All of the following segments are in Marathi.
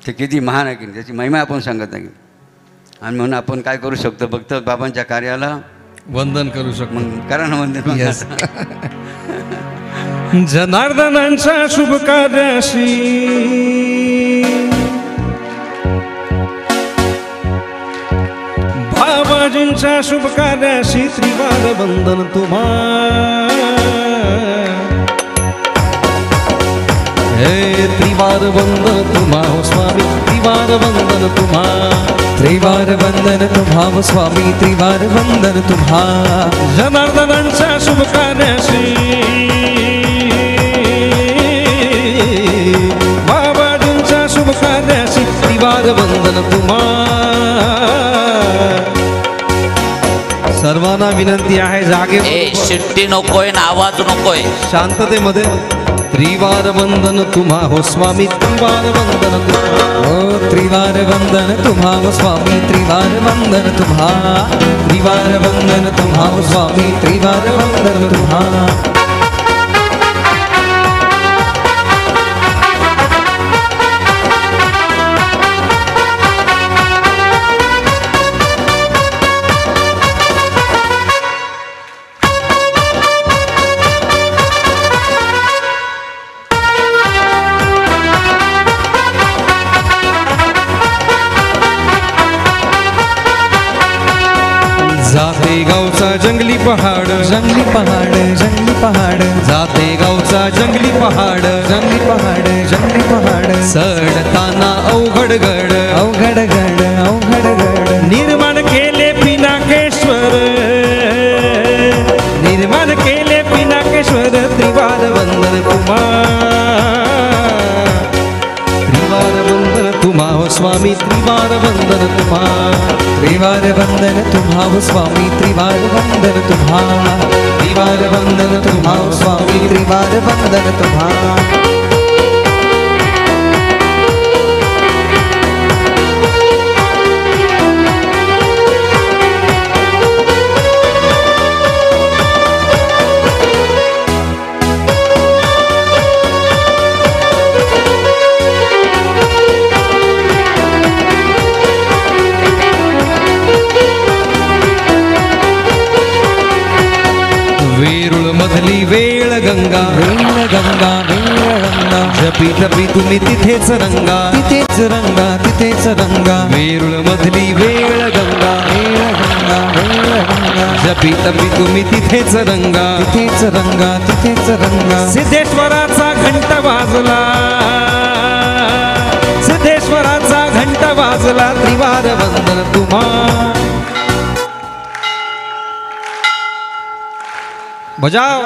ते किती महान आहे की नाही, त्याची महिमा आपण सांगत नाही. आणि म्हणून आपण काय करू शकतो, फक्त बाबांच्या कार्याला वंदन करू शकतो. मग करा ना वंदन. Yes. जनार्दनांच्या शुभ कार्याशी बाबाजींच्या शुभ कार्याशी त्रिवार वंदन तुम्हा. हे त्रिवार वंदन तुम्हा हो स्वामी, त्रिवार वंदन तुम्हा. त्रिवार वंदन तुम्हा हो स्वामी, त्रिवार वंदन तुम्हा. जनार्दनांच्या शुभ कार्याशी बाबाजींच्या शुभ कार्याशी त्रिवार वंदन तुम्हा. सर्वांना विनंती आहे, जागे शिट्टी नकोय ना आवाज नकोय, शांततेमध्ये. त्रिवार वंदन तुम्हा हो स्वामी, त्रिवार वंदन तुम्हा. ओ त्रिवार वंदन तुम्हा हो स्वामी, त्रिवार वंदन तुम्हा. त्रिवार वंदन तुम्हा हो स्वामी, त्रिवार वंदन तुम्हा. जाते गावचा जंगली पहाड, जंगली पहाड, जंगली पहाड. जाते गावचा जंगली पहाड, जंगली पहाड, जंगली पहाड. चढताना अवघड गड, अवघड गड, अवघड गड. निर्माण केले पिनाकेश्वर, निर्माण केले पिनाकेश्वर. त्रिवार वंदन तुम्हा, त्रिवार वंदन तुम्हा हो स्वामी, त्रिवार वंदन तुम्हा. त्रिवार वंदन तुम्हा हो स्वामी, त्रिवार वंदन तुम्हा. त्रिवार वंदन तुम्हा हो स्वामी, त्रिवार वंदन तुम्हा. वेरूळ मधली वेळ गंगा, वेळ गंगा, वेळ गंगा. जपी तपी तुम्ही तिथेच रंगा, तिथेच रंगा, तिथेच रंगा. वेरूळ मधली वेळ गंगा, वेळ गंगा, वेळ गंगा. जपी तपी तुम्ही तिथेच रंगा. तिथेच रंगा, तिथेच रंगा. सिद्धेश्वराचा घंट वाजला, सिद्धेश्वराचा घंट वाजला. त्रिवार वंदन तुम्हा. बजाव.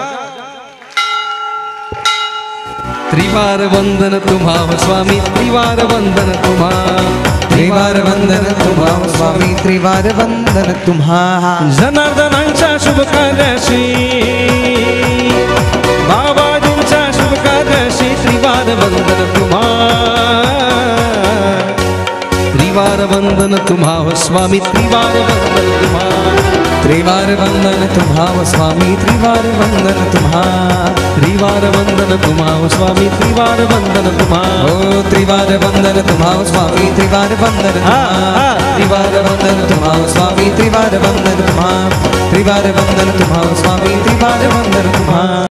त्रिवार वंदन तुम्हा हो स्वामी, त्रिवार वंदन तुम्हा. त्रिवार वंदन तुम्हा हो स्वामी, त्रिवार वंदन तुम्हा. जनार्दनांच्या शुभ कार्याशी बाबाजींच्या शुभ कार्याशी त्रिवार वंदन तुम्हा. त्रिवार वंदन तुम्हा हो स्वामी, त्रिवार वंदन तुम्हा. त्रिवार वंदन तुम्हा हो स्वामी, त्रिवार वंदन तुम्हा. त्रिवार वंदन तुम्हा हो स्वामी, त्रिवार वंदन तुम्हा. ओ त्रिवार वंदन तुम्हा हो स्वामी, त्रिवार वंदन तुम्हा. त्रिवार वंदन तुम्हा हो स्वामी, त्रिवार वंदन तुम्हा. त्रिवार वंदन तुम्हा हो स्वामी, त्रिवार वंदन तुम्हा.